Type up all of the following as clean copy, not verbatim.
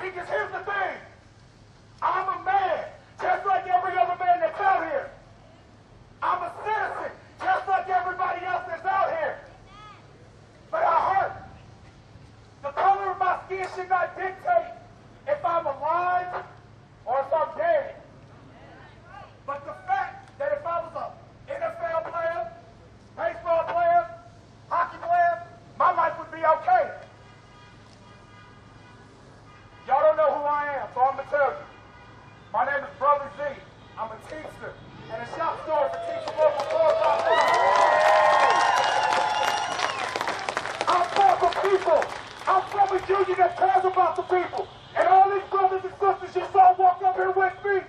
See, because here's the thing. I'm a man, just like every other man that's out here. I'm a citizen, just like everybody else that's out here. But I hurt. The color of my skin should not dictate if I'm alive or if I'm dead. But the fact that if I was an NFL player, baseball player, hockey player, my life would be okay. Y'all don't know who I am, so I'm going to tell you. My name is Brother Z. I'm a teacher and a shop store for teachable for 4 I'm for the people. I'm from a union that cares about the people. And all these brothers and sisters you saw walk up here with me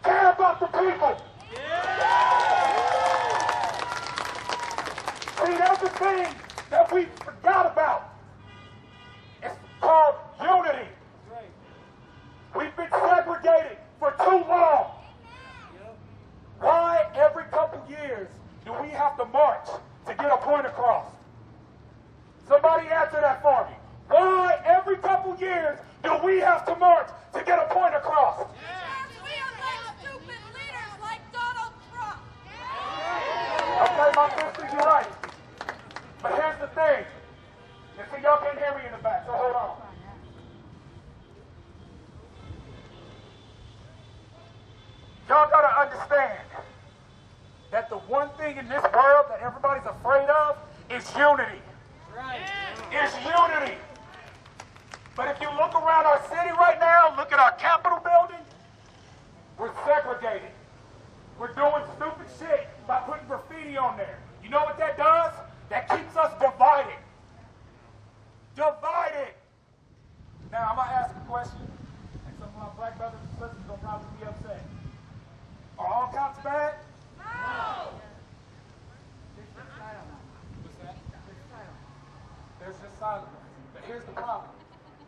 care about the people. See, that's the thing that we forgot about. It's called unity. We've been segregated for too long. Why every couple years do we have to march to get a point across? Somebody answer that for me. Why every couple years do we have to march to get a point across? We are like stupid leaders like Donald Trump. Okay, my sister, you're right. But here's the thing. You see, y'all can't hear me in the back, so hold on. Y'all gotta understand that the one thing in this world that everybody's afraid of is unity. Right. It's unity. But if you look around our city right now, look at our Capitol building, we're segregated. We're doing stupid shit by putting graffiti on there. You know what that does? That keeps us divided. Divided. Now, I'm going to ask a question, and some of my black brothers and sisters are going to probably be upset. Are all cops bad? No. What's that? There's just silence. But here's the problem.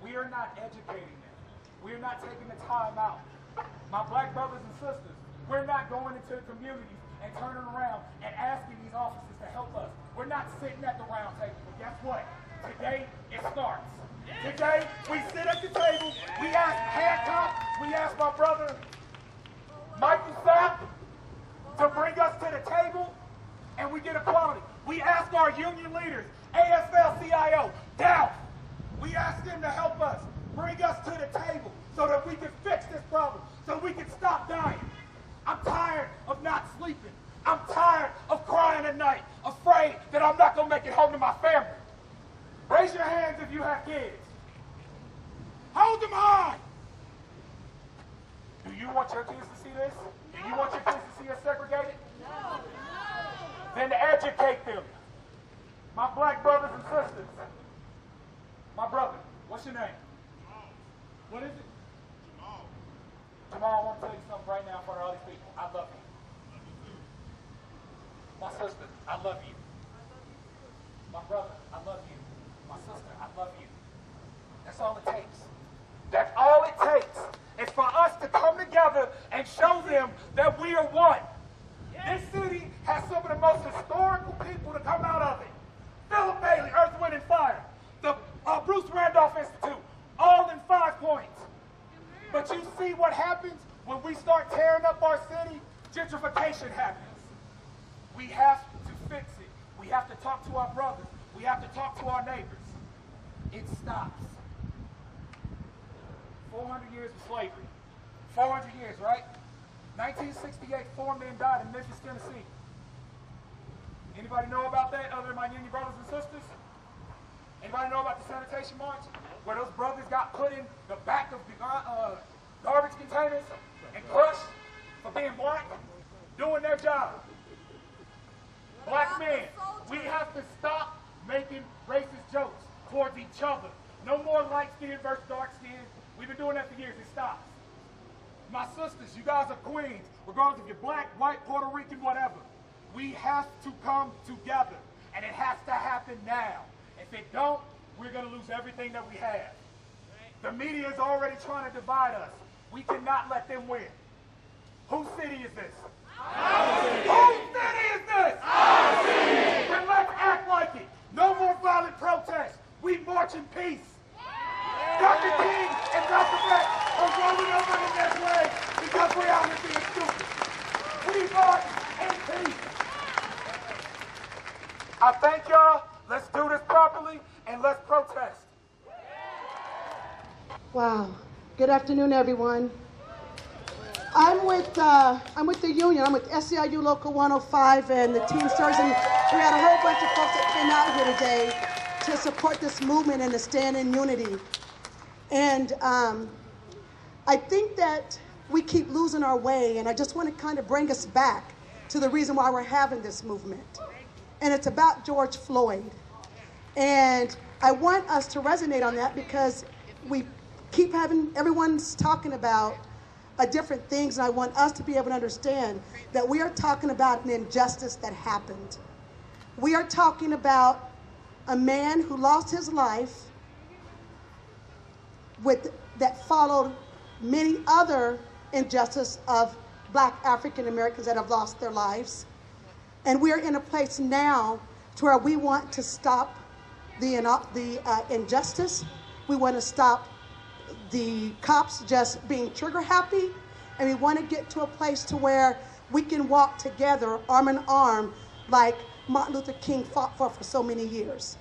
We are not educating them. We are not taking the time out. My black brothers and sisters, we're not going into the communities and turning around and asking these officers to help us. We're not sitting at the round table. But guess what? Today, it starts. Today, we sit at the table, we ask Hancock, we ask my brother Michael Sapp to bring us to the table, and we get equality. We ask our union leaders, AFL-CIO, DOW, we ask them to help us, bring us to the table so that we can fix this problem, so we can stop dying. I'm tired of not sleeping. I'm tired of crying at night, afraid that I'm not going to make it home to my family. Raise your hands if you have kids. Hold them high. Do you want your kids to see this? Do you want your kids to see us segregated? No. Then educate them. My black brothers and sisters. My brother, what's your name? What is it? Jamal, I want to tell you something right now in front of all these people. I love you. My sister, I love you. My brother, I love you. My sister, I love you. That's all it takes. That's all it takes. It's for us to come together and show them that we are one. This city has some of the most historical people to come out of it. Philip Bailey, Earth, Wind, and Fire. The Bruce Randolph Institute, all in 5 points. But you see what happens when we start tearing up our city? Gentrification happens. We have to fix it. We have to talk to our brothers. We have to talk to our neighbors. It stops. 400 years of slavery. 400 years, right? 1968, 4 men died in Memphis, Tennessee. Anybody know about that other than my union brothers and sisters? Anybody know about the sanitation march? Where those brothers got put in the back of the garbage containers and crushed for being black, doing their job. Black men, we have to stop making racist jokes towards each other. No more light skin versus dark skin. We've been doing that for years. It stops. My sisters, you guys are queens, regardless if you're black, white, Puerto Rican, whatever. We have to come together, and it has to happen now. If it don't, we're going to lose everything that we have. The media is already trying to divide us. We cannot let them win. Whose city is this? Our city. Whose city is this? Our city. Then let's act like it. No more violent protests. We march in peace. Dr. King and Dr. Ray. I thank y'all. Let's do this properly and let's protest. Wow. Good afternoon, everyone. I'm with the union. I'm with SEIU Local 105 and the Teamsters, and we had a whole bunch of folks that came out here today to support this movement and to stand in unity. And I think that we keep losing our way, and I just want to kind of bring us back to the reason why we're having this movement. And it's about George Floyd. And I want us to resonate on that because we keep having, everyone's talking about different things, and I want us to be able to understand that we are talking about an injustice that happened. We are talking about a man who lost his life that followed many other injustices of Black African Americans that have lost their lives. And we're in a place now to where we want to stop the injustice. We want to stop the cops just being trigger happy, and we want to get to a place to where we can walk together arm in arm like Martin Luther King fought for so many years.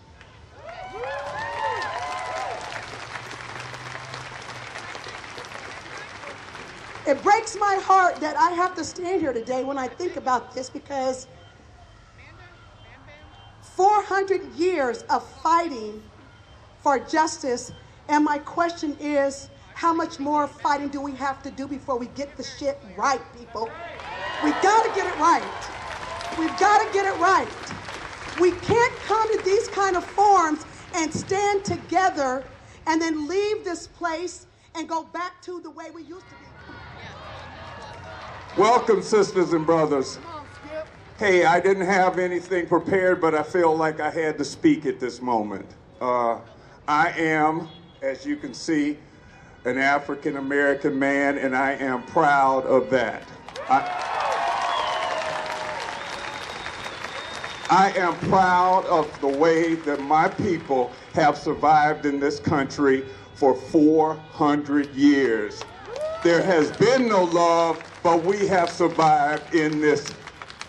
It breaks my heart that I have to stand here today when I think about this, because 400 years of fighting for justice. And my question is, how much more fighting do we have to do before we get the shit right, people? We've got to get it right. We've got to get it right. We can't come to these kind of forums and stand together and then leave this place and go back to the way we used to be. Welcome, sisters and brothers. Hey, I didn't have anything prepared, but I feel like I had to speak at this moment. I am, as you can see, an African American man, and I am proud of that. I am proud of the way that my people have survived in this country for 400 years. There has been no love, but we have survived in this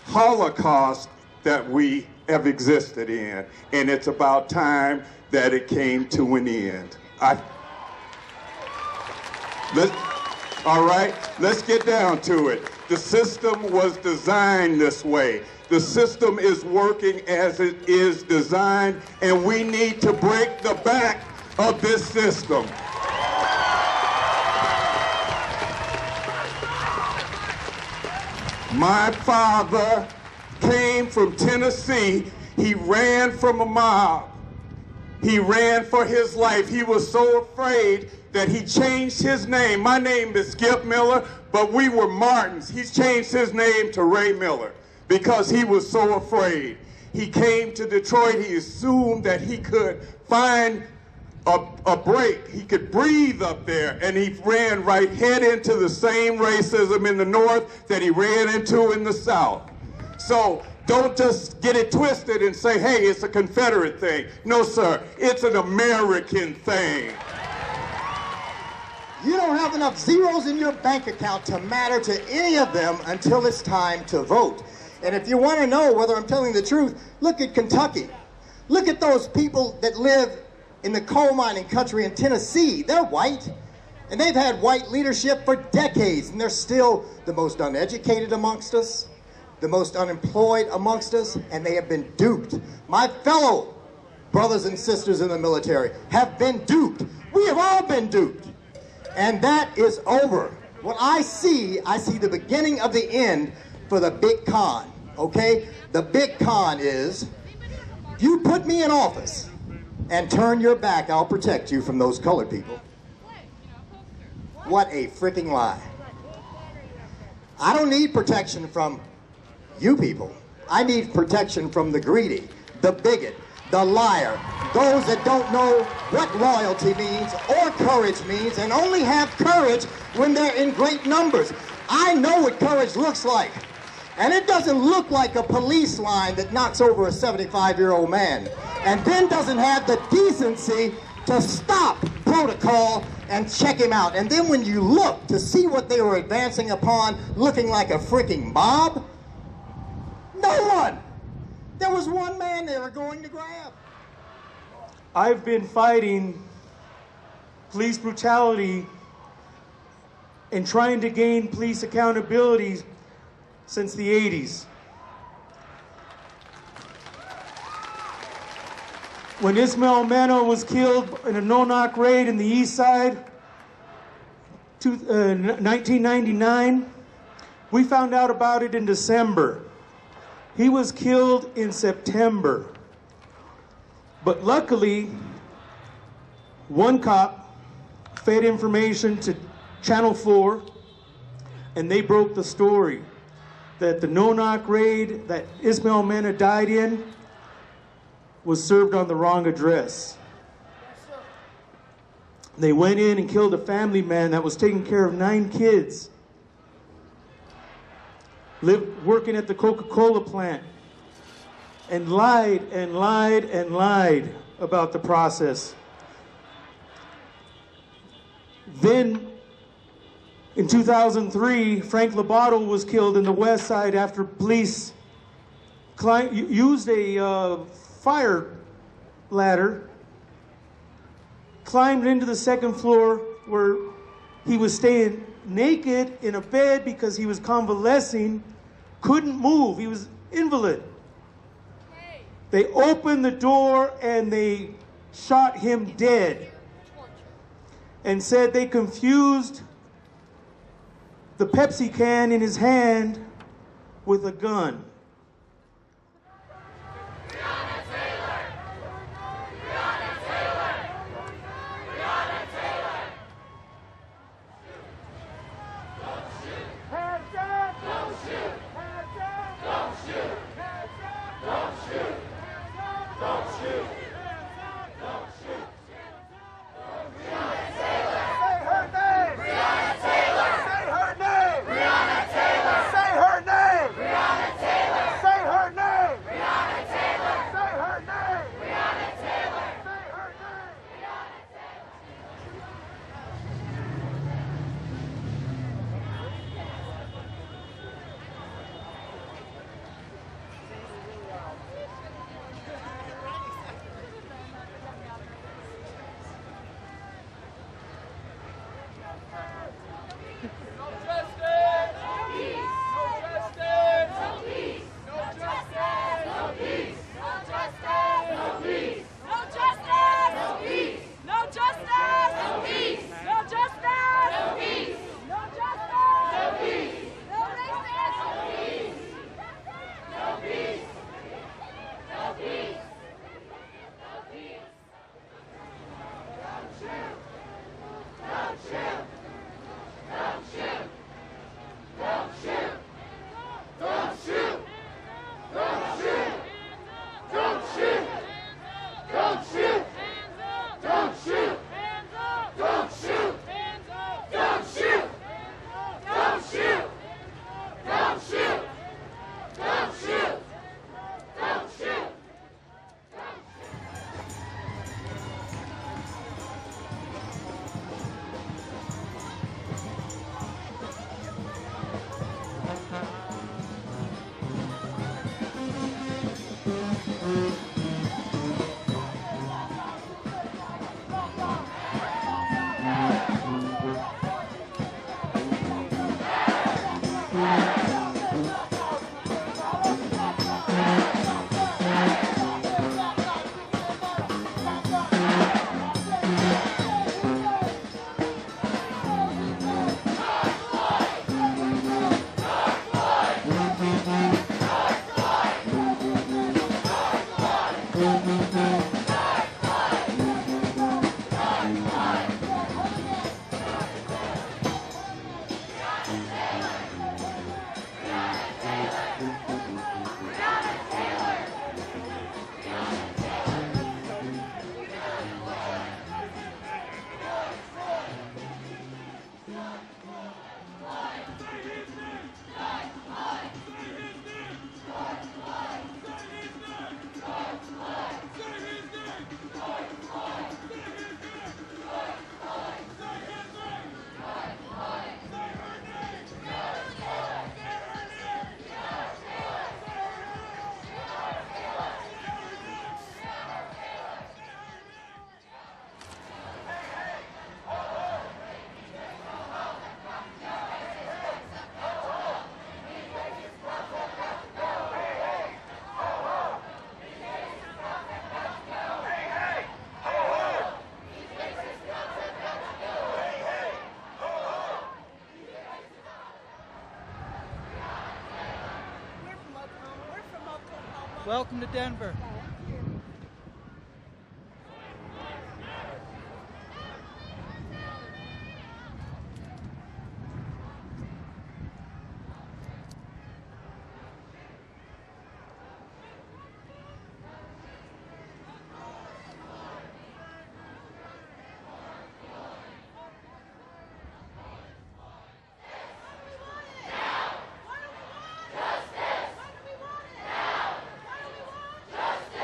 Holocaust that we have existed in, and it's about time that it came to an end. All right, let's get down to it. The system was designed this way. The system is working as it is designed, and we need to break the back of this system. My father came from Tennessee. He ran from a mob. He ran for his life. He was so afraid that he changed his name. My name is Skip Miller, but we were Martins. He's changed his name to Ray Miller because he was so afraid. He came to Detroit. He assumed that he could find a break. He could breathe up there, and he ran right head into the same racism in the North that he ran into in the South. So don't just get it twisted and say, hey, it's a Confederate thing. No, sir, it's an American thing. You don't have enough zeros in your bank account to matter to any of them until it's time to vote. And if you want to know whether I'm telling the truth, look at Kentucky. Look at those people that live in the coal mining country in Tennessee. They're white, and they've had white leadership for decades, and they're still the most uneducated amongst us, the most unemployed amongst us, and they have been duped. My fellow brothers and sisters in the military have been duped. We have all been duped, and that is over. What I see the beginning of the end for the big con, okay? The big con is, if you put me in office and turn your back, I'll protect you from those colored people. What a freaking lie. I don't need protection from you people. I need protection from the greedy, the bigot, the liar, those that don't know what loyalty means or courage means, and only have courage when they're in great numbers. I know what courage looks like. And it doesn't look like a police line that knocks over a 75-year-old man and then doesn't have the decency to stop protocol and check him out. And then when you look to see what they were advancing upon, looking like a freaking mob, no one There was one man they were going to grab. I've been fighting police brutality and trying to gain police accountability since the 80s. When Ismail Meno was killed in a no-knock raid in the east side, 1999, we found out about it in December. He was killed in September. But luckily, one cop fed information to Channel 4, and they broke the story that the no-knock raid that Ismail Mena died in was served on the wrong address. They went in and killed a family man that was taking care of 9 kids, working at the Coca-Cola plant, and lied and lied and lied about the process. Then, in 2003, Frank Lobato was killed in the west side after police used a fire ladder, climbed into the second floor where he was staying naked in a bed because he was convalescing, couldn't move, he was invalid. They opened the door and they shot him dead and said they confused the Pepsi can in his hand with a gun. Say her name! Welcome to Denver. Justice!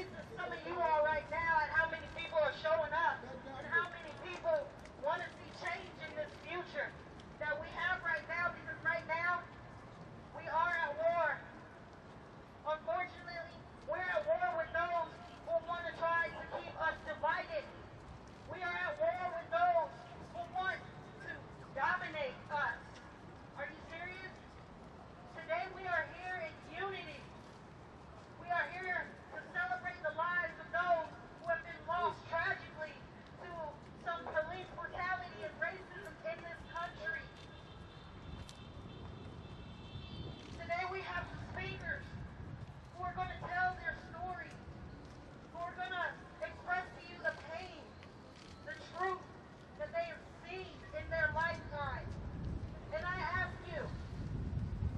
amazed at some of you all right now at how many people are showing up and how many people want to see change in this future that we have right now, because right now we are at war. Unfortunately, we're at war with those who want to try to keep us divided. We are at war with those who want to dominate us. Are you serious? Today we are here in unity. We are here to celebrate the lives of those who have been lost tragically to some police brutality and racism in this country. Today we have speakers who are going to tell their stories, who are going to express to you the pain, the truth that they have seen in their lifetime. And I ask you,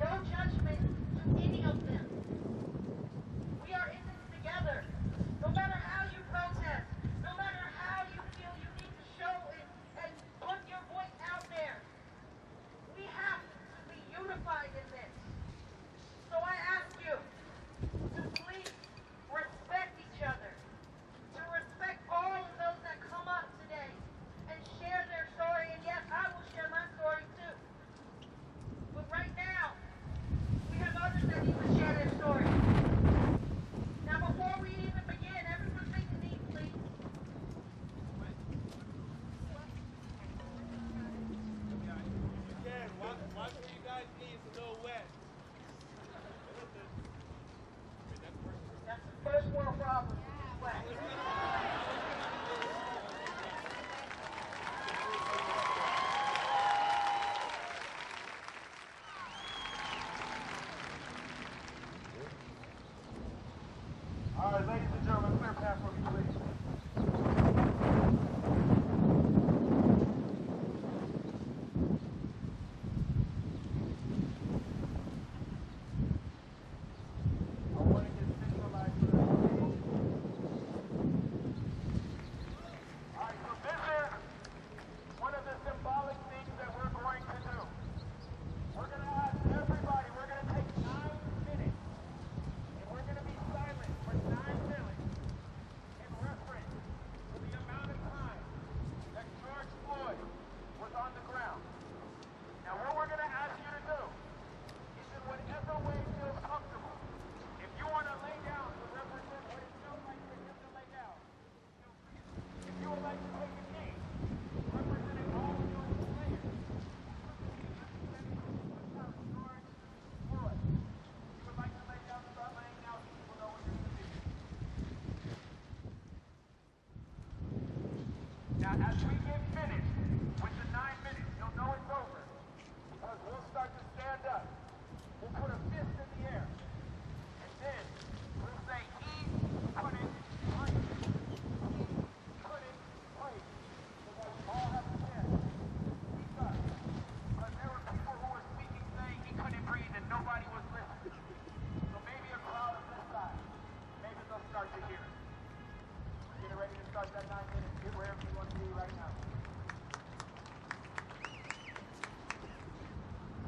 no judgment to any of them. We are in this together. No matter how you protest, no matter how you feel you need to show and put your voice out there, we have to be unified in this. So I ask you to please respect each other, to respect all of those that come up today and share their story. And yes, I will share my story too. But right now, we have others that need to share their story. Now, before we even begin, everyone take a knee, please. Again, watch where you guys need to go wet. That's the first world problem. Wet. All right, ladies and gentlemen, clear path for me, please. I want to get visualized for this. All right, so this is one of the symbolic things that we're going to do. We're going to ask everybody, we're going to take 9 minutes, and we're going to be silent for 9 minutes in reference to the amount of time that George Floyd was on the ground. Now, what we're going to ask you to do is in whatever way feels comfortable. If you want to lay down to represent what it feels like for him to lay down, feel free. If you would like to take a knee, representing all of your players, George Floyd. If you would like to lay down, start laying down so people know what you're going to do. Now, as we get finished with the 9 minutes, you'll know it's over. Because we'll start to stand up. We'll put a fist in the air. And then we'll say, he couldn't breathe. He couldn't breathe. So that we all have a chance to speak up. Because there were people who were speaking saying he couldn't breathe and nobody was listening. So maybe a crowd of this size, maybe they'll start to hear it. Get ready to start that 9 minutes. Get wherever you want to be right now.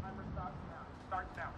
Timer starts now. Starts now.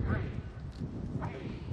Breathe. Breathe.